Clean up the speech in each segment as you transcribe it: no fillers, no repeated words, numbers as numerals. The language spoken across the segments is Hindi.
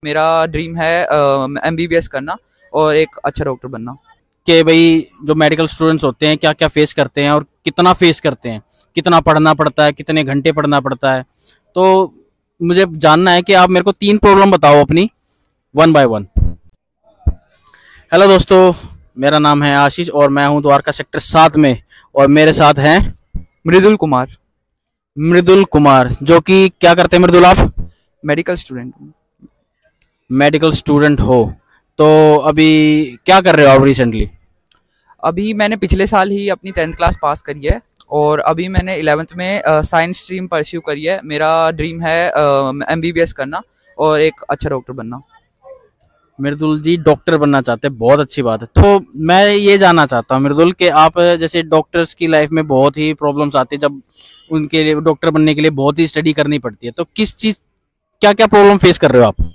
मेरा ड्रीम है एमबीबीएस करना और एक अच्छा डॉक्टर बनना। कि भाई जो मेडिकल स्टूडेंट्स होते हैं क्या क्या फेस करते हैं और कितना फेस करते हैं, कितना पढ़ना पड़ता है, कितने घंटे पढ़ना पड़ता है। तो मुझे जानना है कि आप मेरे को 3 प्रॉब्लम बताओ अपनी, वन बाय वन। हेलो दोस्तों, मेरा नाम है आशीष और मैं हूं द्वारका सेक्टर 7 में। और मेरे साथ हैं मृदुल कुमार। मृदुल कुमार, जो कि क्या करते हैं मृदुल आप? Medical student. मेडिकल स्टूडेंट हो। तो अभी क्या कर रहे हो आप रिसेंटली? अभी मैंने पिछले साल ही अपनी 10th क्लास पास करी है और अभी मैंने 11th में साइंस स्ट्रीम परस्यू करी है। मेरा ड्रीम है एमबीबीएस करना और एक अच्छा डॉक्टर बनना। मृदुल जी डॉक्टर बनना चाहते हैं, बहुत अच्छी बात है। तो मैं ये जानना चाहता हूँ मृदुल कि आप जैसे डॉक्टर्स की लाइफ में बहुत ही प्रॉब्लम्स आती है, जब उनके लिए डॉक्टर बनने के लिए बहुत ही स्टडी करनी पड़ती है। तो किस चीज़, क्या क्या प्रॉब्लम फेस कर रहे हो आप?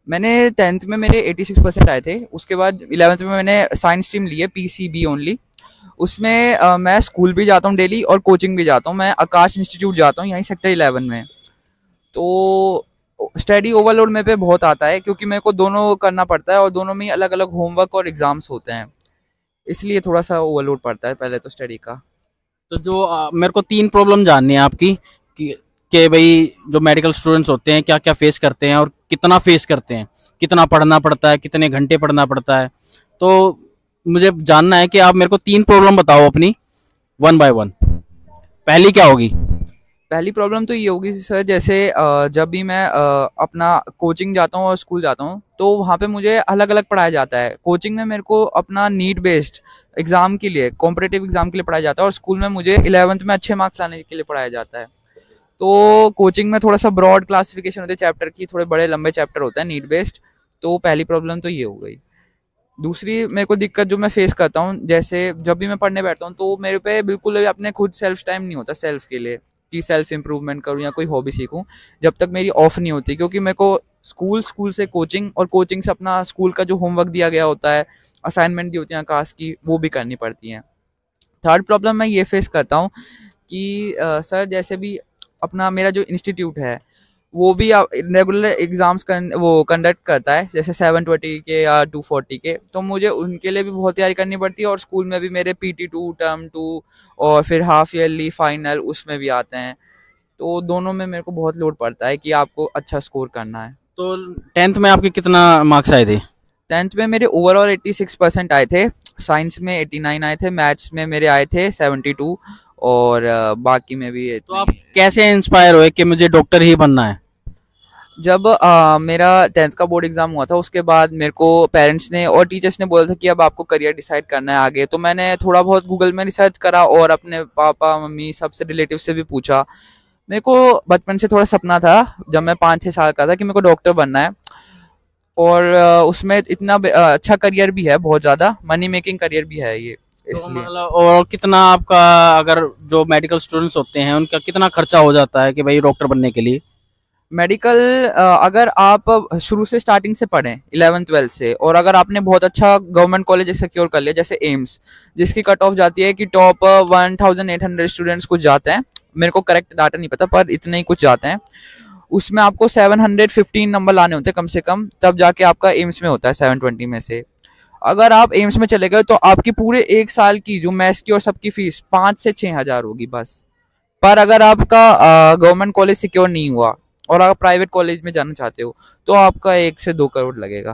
मैंने 10th में मेरे 86% आए थे। उसके बाद 11th में मैंने साइंस स्ट्रीम ली है, पीसीबी ओनली। उसमें मैं स्कूल भी जाता हूँ डेली और कोचिंग भी जाता हूँ। मैं आकाश इंस्टीट्यूट जाता हूँ यहीं सेक्टर 11 में। तो स्टडी ओवरलोड मेरे पे बहुत आता है क्योंकि मेरे को दोनों करना पड़ता है और दोनों में अलग अलग होमवर्क और एग्जाम्स होते हैं, इसलिए थोड़ा सा ओवरलोड पड़ता है पहले तो स्टडी का। तो जो मेरे को 3 प्रॉब्लम जाननी है आपकी कि कि भाई जो मेडिकल स्टूडेंट्स होते हैं क्या क्या फेस करते हैं और कितना फेस करते हैं, कितना पढ़ना पड़ता है, कितने घंटे पढ़ना पड़ता है। तो मुझे जानना है कि आप मेरे को 3 प्रॉब्लम बताओ अपनी, वन बाय वन। पहली क्या होगी? पहली प्रॉब्लम तो ये होगी सर, जैसे जब भी मैं अपना कोचिंग जाता हूँ और स्कूल जाता हूँ तो वहाँ पे मुझे अलग अलग पढ़ाया जाता है। कोचिंग में मेरे को अपना नीड बेस्ड एग्जाम के लिए, कॉम्पिटेटिव एग्जाम के लिए पढ़ाया जाता है और स्कूल में मुझे 11th में अच्छे मार्क्स लाने के लिए पढ़ाया जाता है। तो कोचिंग में थोड़ा सा ब्रॉड क्लासिफिकेशन होती है चैप्टर की, थोड़े बड़े लंबे चैप्टर होते हैं नीड बेस्ड। तो पहली प्रॉब्लम तो ये हो गई। दूसरी मेरे को दिक्कत जो मैं फेस करता हूँ, जैसे जब भी मैं पढ़ने बैठता हूँ तो मेरे पे बिल्कुल भी अपने खुद सेल्फ टाइम नहीं होता सेल्फ के लिए कि सेल्फ इम्प्रूवमेंट करूँ या कोई हॉबी सीखूँ, जब तक मेरी ऑफ नहीं होती। क्योंकि मेरे को स्कूल से कोचिंग और कोचिंग से अपना स्कूल का जो होमवर्क दिया गया होता है, असाइनमेंट दी होती है आकाश की, वो भी करनी पड़ती हैं। थर्ड प्रॉब्लम मैं ये फेस करता हूँ कि सर जैसे भी अपना मेरा जो इंस्टीट्यूट है वो भी रेगुलर एग्जाम्स वो कंडक्ट करता है, जैसे 720 के या 240 के। तो मुझे उनके लिए भी बहुत तैयारी करनी पड़ती है और स्कूल में भी मेरे PT2 टर्म 2 और फिर हाफ ईयरली फाइनल उसमें भी आते हैं। तो दोनों में मेरे को बहुत लोड पड़ता है कि आपको अच्छा स्कोर करना है। तो 10th में आपके कितना मार्क्स आए थे? 10th में मेरे ओवरऑल 86% आए थे, साइंस में 89 आए थे, मैथ्स में मेरे आए थे 72 और बाकी में भी। तो आप कैसे इंस्पायर हुए कि मुझे डॉक्टर ही बनना है? जब मेरा 10th का बोर्ड एग्जाम हुआ था उसके बाद मेरे को पेरेंट्स ने और टीचर्स ने बोला था कि अब आपको करियर डिसाइड करना है आगे। तो मैंने थोड़ा बहुत गूगल में रिसर्च करा और अपने पापा मम्मी सबसे रिलेटिव से भी पूछा। मेरे को बचपन से थोड़ा सपना था, जब मैं 5-6 साल का था, कि मेरे को डॉक्टर बनना है। और उसमें इतना अच्छा करियर भी है, बहुत ज़्यादा मनी मेकिंग करियर भी है ये, तो इसलिए। मतलब और कितना आपका, अगर जो मेडिकल स्टूडेंट्स होते हैं उनका कितना खर्चा हो जाता है कि भाई डॉक्टर बनने के लिए? मेडिकल अगर आप शुरू से स्टार्टिंग से पढ़ें 11th-12th से, और अगर आपने बहुत अच्छा गवर्नमेंट कॉलेज सिक्योर कर लिया जैसे एम्स, जिसकी कट ऑफ जाती है कि टॉप 1800 स्टूडेंट्स कुछ जाते हैं, मेरे को करेक्ट डाटा नहीं पता पर इतने ही कुछ जाते हैं। उसमें आपको 715 नंबर लाने होते हैं कम से कम, तब जाके आपका एम्स में होता है 720 में से। अगर आप एम्स में चले गए तो आपकी पूरे 1 साल की जो मैथ्स की और सबकी फीस 5 से 6 हज़ार होगी बस। पर अगर आपका गवर्नमेंट कॉलेज सिक्योर नहीं हुआ और आप प्राइवेट कॉलेज में जाना चाहते हो तो आपका 1 से 2 करोड़ लगेगा।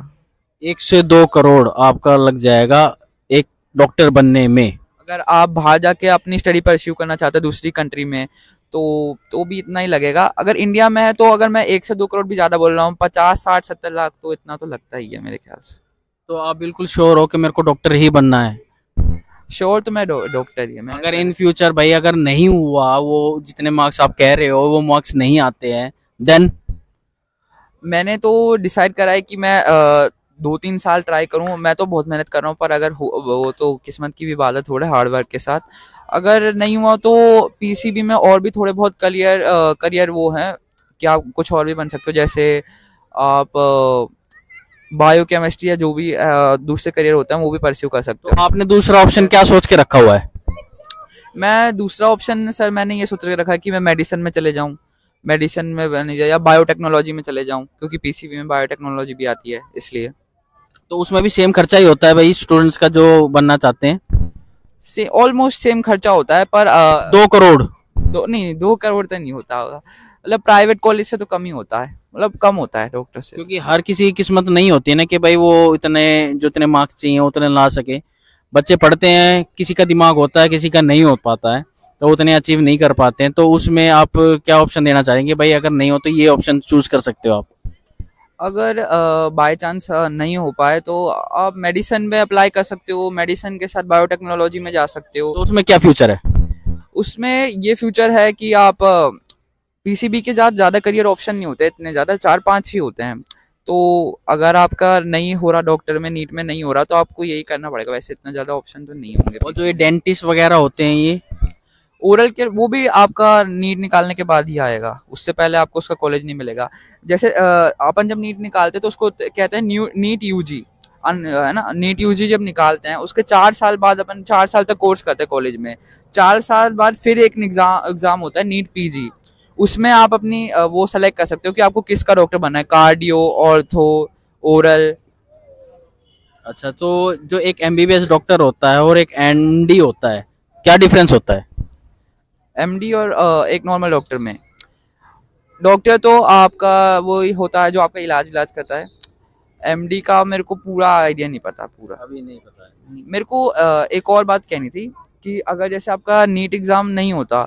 1 से 2 करोड़ आपका लग जाएगा एक डॉक्टर बनने में? अगर आप बाहर जाके अपनी स्टडी परस्यू करना चाहते हो दूसरी कंट्री में तो भी इतना ही लगेगा। अगर इंडिया में है तो अगर मैं 1 से 2 करोड़ भी ज़्यादा बोल रहा हूँ, 50, 60, 70 लाख तो इतना तो लगता ही है मेरे ख्याल से। तो आप बिल्कुल श्योर हो कि मेरे को डॉक्टर ही बनना है? श्योर तो मैं डॉक्टर ही है। अगर इन फ्यूचर भाई अगर नहीं हुआ, वो जितने मार्क्स आप कह रहे हो वो मार्क्स नहीं आते हैं, देन? मैंने तो डिसाइड करा है कि मैं 2-3 साल ट्राई करूं। मैं तो बहुत मेहनत कर रहा हूं पर अगर वो तो किस्मत की भी बात है, थोड़े हार्ड वर्क के साथ। अगर नहीं हुआ तो पीसीबी में और भी थोड़े बहुत करियर वो हैं कि आप कुछ और भी बन सकते हो, जैसे आप बायो केमिस्ट्री या जो भी दूसरे करियर होते हैं वो भी परस्यू कर सकते तो हो। आपने दूसरा ऑप्शन क्या सोच के रखा हुआ है? मैं दूसरा ऑप्शन सर मैंने ये सोच के रखा है कि मैं मेडिसिन में चले जाऊं, मेडिसिन में बने जाए या बायोटेक्नोलॉजी में चले जाऊँ, क्योंकि पीसीबी में बायोटेक्नोलॉजी भी आती है इसलिए। तो उसमें भी सेम खर्चा ही होता है भाई स्टूडेंट्स का जो बनना चाहते हैं? से ऑलमोस्ट सेम खर्चा होता है, पर 2 करोड़? दो नहीं, 2 करोड़ तो नहीं होता होगा, मतलब प्राइवेट कॉलेज से तो कम ही होता है, मतलब कम होता है डॉक्टर से। क्योंकि हर किसी की किस्मत नहीं होती है ना कि भाई वो इतने जो इतने मार्क्स चाहिए उतने ला सके। बच्चे पढ़ते हैं, किसी का दिमाग होता है, किसी का नहीं हो पाता है, तो उतने अचीव नहीं कर पाते हैं। तो उसमें आप क्या ऑप्शन देना चाहेंगे भाई, अगर नहीं हो तो ये ऑप्शन चूज कर सकते हो आप? अगर बाय चांस नहीं हो पाए तो आप मेडिसिन में अप्लाई कर सकते हो, मेडिसिन के साथ बायोटेक्नोलॉजी में जा सकते हो। तो उसमें क्या फ्यूचर है? उसमें ये फ्यूचर है कि आप पीसीबी के साथ ज़्यादा करियर ऑप्शन नहीं होते इतने ज़्यादा, 4-5 ही होते हैं। तो अगर आपका नहीं हो रहा डॉक्टर में, नीट में नहीं हो रहा, तो आपको यही करना पड़ेगा, वैसे इतना ज़्यादा ऑप्शन तो नहीं होंगे। और जो ये डेंटिस्ट वगैरह होते हैं ये? ओरल केयर वो भी आपका नीट निकालने के बाद ही आएगा, उससे पहले आपको उसका कॉलेज नहीं मिलेगा। जैसे अपन जब नीट निकालते तो उसको कहते हैं नीट यूजी, है ना। नीट यूजी जब निकालते हैं उसके 4 साल बाद अपन 4 साल तक कोर्स करते हैं कॉलेज में। 4 साल बाद फिर एक एग्जाम होता है नीट पीजी। उसमें आप अपनी वो सेलेक्ट कर सकते हो कि आपको किसका डॉक्टर बनना है, कार्डियो, ऑर्थो, ओरल। अच्छा, तो जो एक एमबीबीएस डॉक्टर होता है और एक एमडी होता है, क्या डिफरेंस होता है? एमडी और एक नॉर्मल डॉक्टर में, डॉक्टर तो आपका वो ही होता है जो आपका इलाज इलाज करता है। एमडी का मेरे को पूरा आइडिया नहीं पता, पूरा अभी नहीं पता है। मेरे को। एक और बात कहनी थी कि अगर जैसे आपका नीट एग्जाम नहीं होता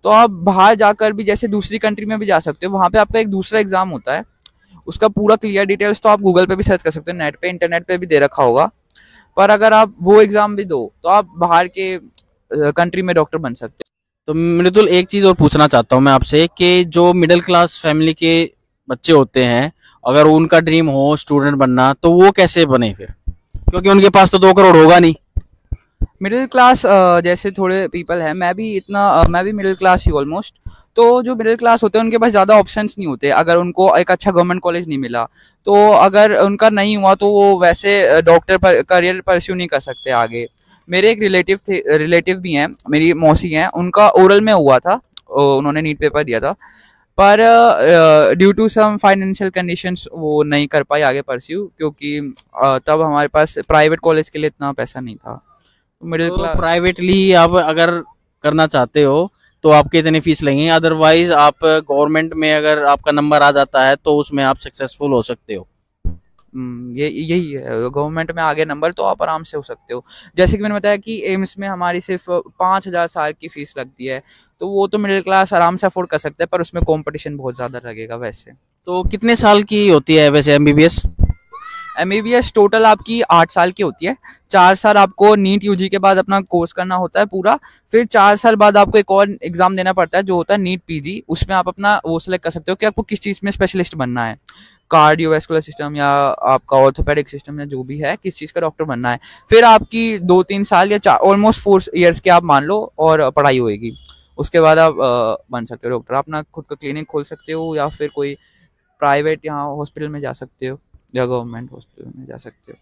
तो आप बाहर जाकर भी, जैसे दूसरी कंट्री में भी जा सकते हो, वहाँ पे आपका एक दूसरा एग्जाम होता है। उसका पूरा क्लियर डिटेल्स तो आप गूगल पे भी सर्च कर सकते हो, नेट पे, इंटरनेट पे भी दे रखा होगा। पर अगर आप वो एग्जाम भी दो तो आप बाहर के कंट्री में डॉक्टर बन सकते हो। तो मृदुल, एक चीज और पूछना चाहता हूँ मैं आपसे कि जो मिडिल क्लास फैमिली के बच्चे होते हैं, अगर उनका ड्रीम हो स्टूडेंट बनना, तो वो कैसे बने फिर? क्योंकि उनके पास तो 2 करोड़ होगा नहीं। मिडिल क्लास जैसे थोड़े पीपल हैं, मैं भी इतना मैं भी मिडिल क्लास ही ऑलमोस्ट। तो जो मिडिल क्लास होते हैं उनके पास ज़्यादा ऑप्शंस नहीं होते, अगर उनको एक अच्छा गवर्नमेंट कॉलेज नहीं मिला तो अगर उनका नहीं हुआ तो वो वैसे डॉक्टर पर करियर परस्यू नहीं कर सकते आगे। मेरे एक रिलेटिव भी हैं, मेरी मौसी हैं, उनका ओरल में हुआ था, उन्होंने नीट पेपर दिया था, पर due to some financial conditions वो नहीं कर पाई आगे परस्यू, क्योंकि तब हमारे पास प्राइवेट कॉलेज के लिए इतना पैसा नहीं था। मिडिल तो क्लास। प्राइवेटली आप अगर करना चाहते हो तो आपके इतने फीस लगेंगे, अदरवाइज आप गवर्नमेंट में अगर आपका नंबर आ जाता है तो उसमें आप सक्सेसफुल हो सकते हो। ये यही है, गवर्नमेंट में आगे नंबर तो आप आराम से हो सकते हो। जैसे कि मैंने बताया कि एम्स में हमारी सिर्फ 5,000 साल की फीस लगती है, तो वो तो मिडिल क्लास आराम से अफोर्ड कर सकते हैं, पर उसमें कंपटीशन बहुत ज़्यादा लगेगा वैसे। तो कितने साल की होती है वैसे एमबीबीएस? एमबीबीएस टोटल आपकी 8 साल की होती है। 4 साल आपको नीट यूजी के बाद अपना कोर्स करना होता है पूरा। फिर 4 साल बाद आपको एक और एग्जाम देना पड़ता है जो होता है नीट पीजी। उसमें आप अपना वो सेलेक्ट कर सकते हो कि आपको किस चीज़ में स्पेशलिस्ट बनना है, कार्डियोवैस्कुलर सिस्टम या आपका ऑर्थोपेडिक सिस्टम या जो भी है, किस चीज़ का डॉक्टर बनना है। फिर आपकी 2-3 साल या ऑलमोस्ट 4 ईयर्स के आप मान लो और पढ़ाई होएगी। उसके बाद आप बन सकते हो डॉक्टर, अपना खुद का क्लिनिक खोल सकते हो या फिर कोई प्राइवेट यहाँ हॉस्पिटल में जा सकते हो या गवर्नमेंट हॉस्पिटल में जा सकते हो।